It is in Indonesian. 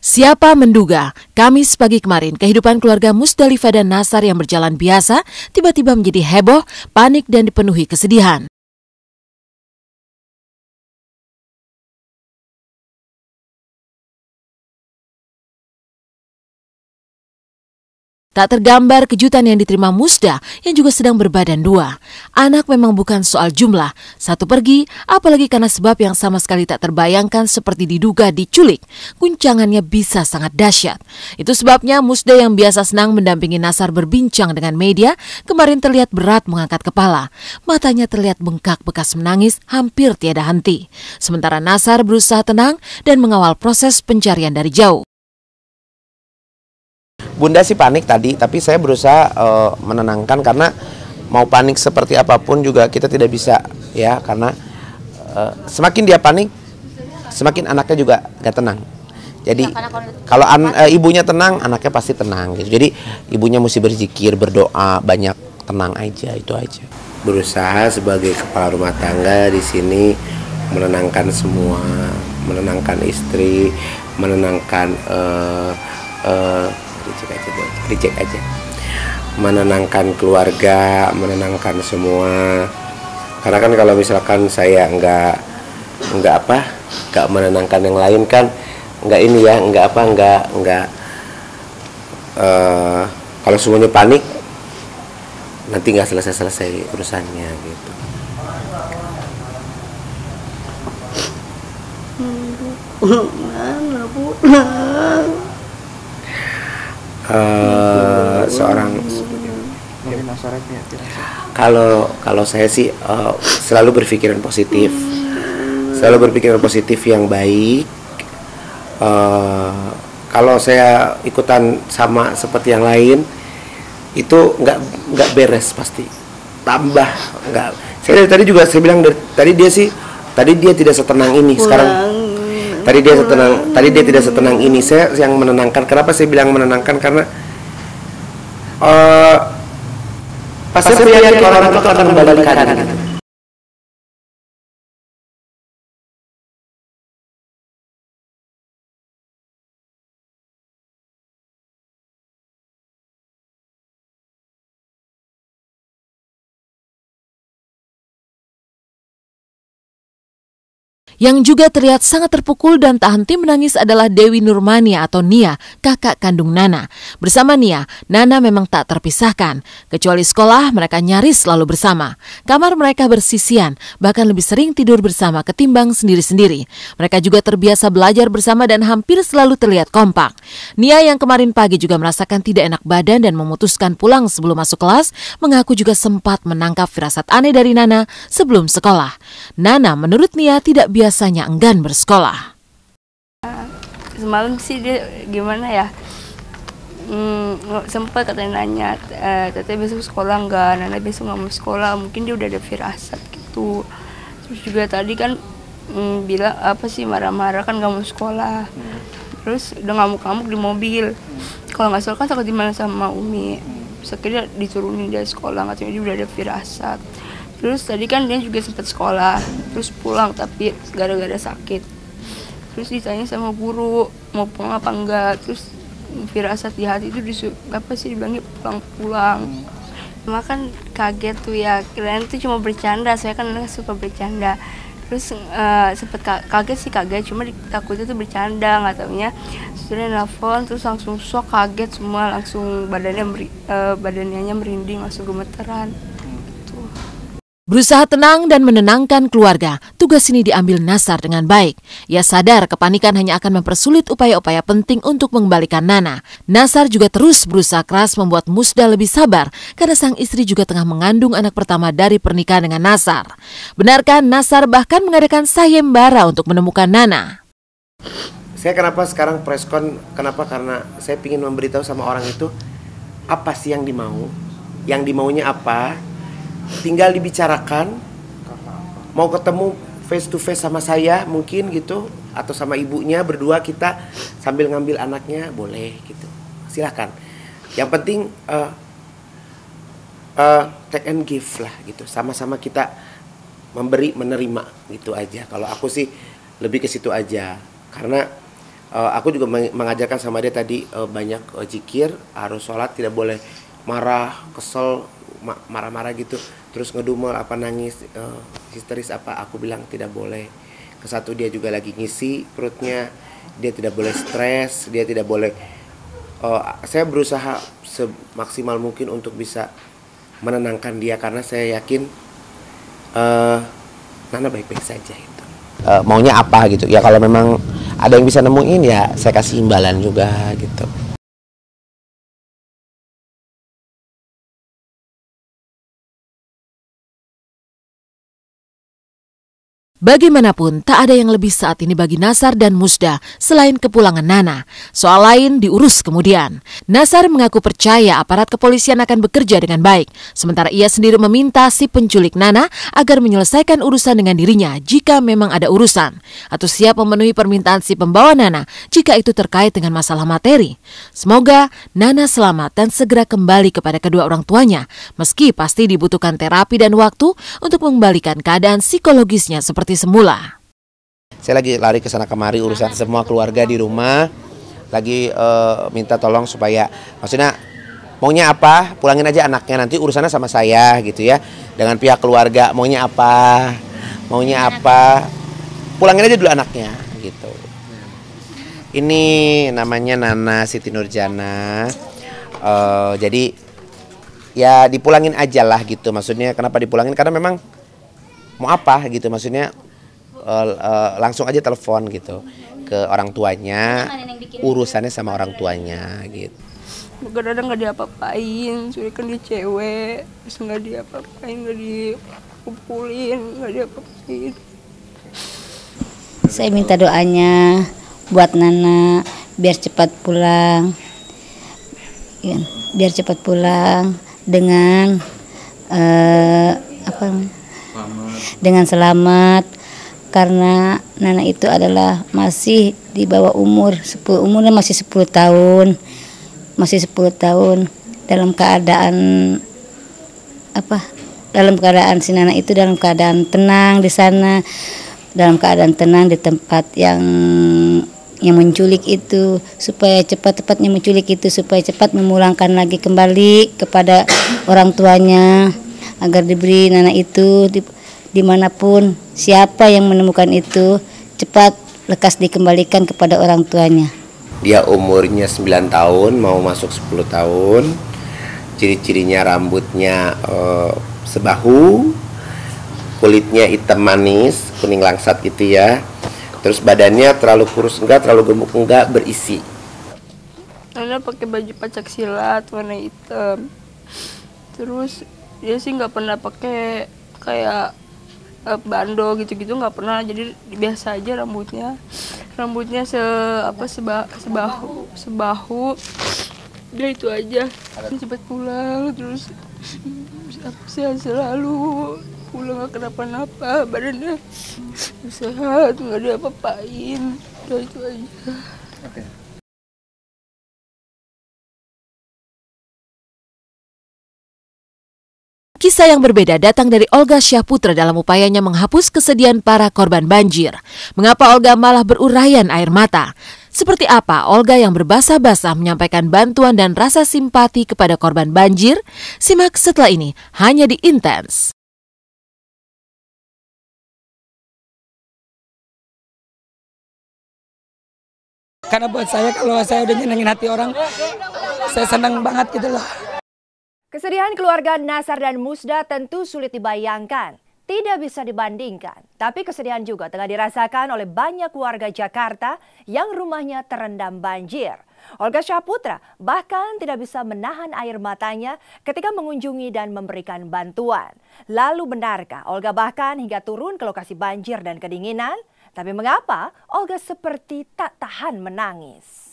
Siapa menduga, Kamis pagi kemarin kehidupan keluarga Musdalifah dan Nasar yang berjalan biasa tiba-tiba menjadi heboh, panik dan dipenuhi kesedihan. Tak tergambar kejutan yang diterima Musda yang juga sedang berbadan dua. Anak memang bukan soal jumlah. Satu pergi, apalagi karena sebab yang sama sekali tak terbayangkan seperti diduga diculik. Guncangannya bisa sangat dahsyat. Itu sebabnya Musda yang biasa senang mendampingi Nasar berbincang dengan media, kemarin terlihat berat mengangkat kepala. Matanya terlihat bengkak bekas menangis hampir tiada henti. Sementara Nasar berusaha tenang dan mengawal proses pencarian dari jauh. Bunda sih panik tadi, tapi saya berusaha menenangkan karena mau panik seperti apapun juga kita tidak bisa ya, karena semakin dia panik, semakin anaknya juga gak tenang. Jadi kalau ibunya tenang, anaknya pasti tenang gitu. Jadi ibunya mesti berzikir, berdoa, banyak tenang aja, itu aja. Berusaha sebagai kepala rumah tangga di sini menenangkan semua, menenangkan istri, menenangkan dicek aja, menenangkan keluarga, menenangkan semua. Karena kan kalau misalkan saya nggak menenangkan yang lain kan, kalau semuanya panik nanti nggak selesai urusannya gitu. Seorang kalau saya sih selalu berpikiran positif, yang baik. Kalau saya ikutan sama seperti yang lain itu nggak beres, pasti tambah nggak. Saya tadi juga saya bilang tadi dia tidak setenang ini sekarang. Tadi dia tidak setenang ini. Saya yang menenangkan. Kenapa saya bilang menenangkan? Karena pas saya lihat orang itu akan kembalikan gitu. Yang juga terlihat sangat terpukul dan tak henti menangis adalah Dewi Nurmania atau Nia, kakak kandung Nana. Bersama Nia, Nana memang tak terpisahkan. Kecuali sekolah, mereka nyaris selalu bersama. Kamar mereka bersisian, bahkan lebih sering tidur bersama ketimbang sendiri-sendiri. Mereka juga terbiasa belajar bersama dan hampir selalu terlihat kompak. Nia yang kemarin pagi juga merasakan tidak enak badan dan memutuskan pulang sebelum masuk kelas, mengaku juga sempat menangkap firasat aneh dari Nana sebelum sekolah. Nana menurut Nia tidak biasanya enggan bersekolah. Semalam sih dia gimana ya, sempat katanya nanya, katanya besok sekolah enggak, Nana besok nggak mau sekolah, mungkin dia udah ada firasat gitu. Terus juga tadi kan bilang apa sih, marah-marah kan nggak mau sekolah, terus udah ngamuk-ngamuk di mobil. Kalau nggak salah kan takut dimana sama Umi, sekitar diturunin dari sekolah, katanya dia udah ada firasat. Terus tadi kan dia juga sempat sekolah, terus pulang tapi gara-gara sakit. Terus ditanya sama guru mau pulang apa enggak, terus firasat di hati itu dibilangnya pulang-pulang. Cuma kan kaget tuh ya, kirain tuh cuma bercanda, saya kan suka bercanda. Terus sempat kaget, cuma takutnya tuh bercanda, nggak taunya sudah nelfon, terus langsung shock, kaget semua, langsung badannya merinding, langsung gemeteran. Berusaha tenang dan menenangkan keluarga, tugas ini diambil Nasar dengan baik. Ia sadar kepanikan hanya akan mempersulit upaya-upaya penting untuk mengembalikan Nana. Nasar juga terus berusaha keras membuat Musda lebih sabar karena sang istri juga tengah mengandung anak pertama dari pernikahan dengan Nasar. Benarkah Nasar bahkan mengadakan sayembara untuk menemukan Nana? Saya kenapa sekarang preskon, kenapa? Karena saya ingin memberitahu sama orang itu apa sih yang dimau, yang dimaunya apa. Tinggal dibicarakan, mau ketemu face to face sama saya mungkin gitu, atau sama ibunya berdua, kita sambil ngambil anaknya boleh gitu, silakan. Yang penting take and give lah gitu, sama-sama kita memberi menerima gitu aja. Kalau aku sih lebih ke situ aja, karena Aku juga mengajarkan sama dia tadi banyak zikir, harus sholat tidak boleh marah, kesel, marah-marah gitu, terus ngedumel apa nangis, histeris apa, aku bilang tidak boleh. Kesatu dia juga lagi ngisi perutnya, dia tidak boleh stres, dia tidak boleh. Saya berusaha semaksimal mungkin untuk bisa menenangkan dia karena saya yakin Nana baik-baik saja itu. Maunya apa gitu ya, kalau memang ada yang bisa nemuin ya saya kasih imbalan juga gitu. Bagaimanapun, tak ada yang lebih saat ini bagi Nasar dan Musda selain kepulangan Nana. Soal lain diurus kemudian. Nasar mengaku percaya aparat kepolisian akan bekerja dengan baik. Sementara ia sendiri meminta si penculik Nana agar menyelesaikan urusan dengan dirinya jika memang ada urusan. Atau siap memenuhi permintaan si pembawa Nana jika itu terkait dengan masalah materi. Semoga Nana selamat dan segera kembali kepada kedua orang tuanya. Meski pasti dibutuhkan terapi dan waktu untuk mengembalikan keadaan psikologisnya seperti semula. Saya lagi lari ke sana kemari urusan semua keluarga di rumah, lagi minta tolong supaya, maksudnya maunya apa, pulangin aja anaknya, nanti urusannya sama saya gitu ya, dengan pihak keluarga maunya apa, pulangin aja dulu anaknya gitu. Ini namanya Nana Siti Nurjana, jadi ya dipulangin aja lah gitu, maksudnya kenapa dipulangin, karena memang mau apa gitu, maksudnya langsung aja telepon gitu ke orang tuanya, urusannya sama orang tuanya gitu. Kadang nggak diapa-apain, soalnya kan dia cewek, terus nggak diapa-apain, nggak dipukulin, nggak diapa-apain. Saya minta doanya buat Nana biar cepat pulang, ya, biar cepat pulang dengan dengan selamat, karena Nana itu adalah masih di bawah umurnya masih 10 tahun, dalam keadaan si Nana itu dalam keadaan tenang di sana, dalam keadaan tenang di tempat yang menculik itu, supaya cepat-cepatnya menculik itu, supaya cepat memulangkan lagi kembali kepada orang tuanya, agar diberi Nana itu dimanapun siapa yang menemukan itu cepat lekas dikembalikan kepada orang tuanya. Dia umurnya 9 tahun mau masuk 10 tahun. Ciri-cirinya rambutnya sebahu, kulitnya hitam manis, kuning langsat gitu ya. Terus badannya terlalu kurus enggak, terlalu gemuk enggak, berisi. Nana pakai baju pacak silat warna hitam. Terus dia sih nggak pernah pakai kayak bando gitu-gitu, nggak pernah, jadi biasa aja rambutnya sebahu dia itu aja. Cepat pulang, terus sehat selalu, pulang nggak kenapa-napa, badannya sehat, nggak ada apa-apain, udah itu aja. Okay. Kisah yang berbeda datang dari Olga Syahputra dalam upayanya menghapus kesedihan para korban banjir. Mengapa Olga malah berurayan air mata? Seperti apa Olga yang berbasah-basah menyampaikan bantuan dan rasa simpati kepada korban banjir? Simak setelah ini hanya di Intens. Karena buat saya, kalau saya udah nyenengin hati orang, saya senang banget gitu loh. Kesedihan keluarga Nasar dan Musda tentu sulit dibayangkan, tidak bisa dibandingkan. Tapi kesedihan juga tengah dirasakan oleh banyak warga Jakarta yang rumahnya terendam banjir. Olga Syahputra bahkan tidak bisa menahan air matanya ketika mengunjungi dan memberikan bantuan. Lalu benarkah Olga bahkan hingga turun ke lokasi banjir dan kedinginan? Tapi mengapa Olga seperti tak tahan menangis?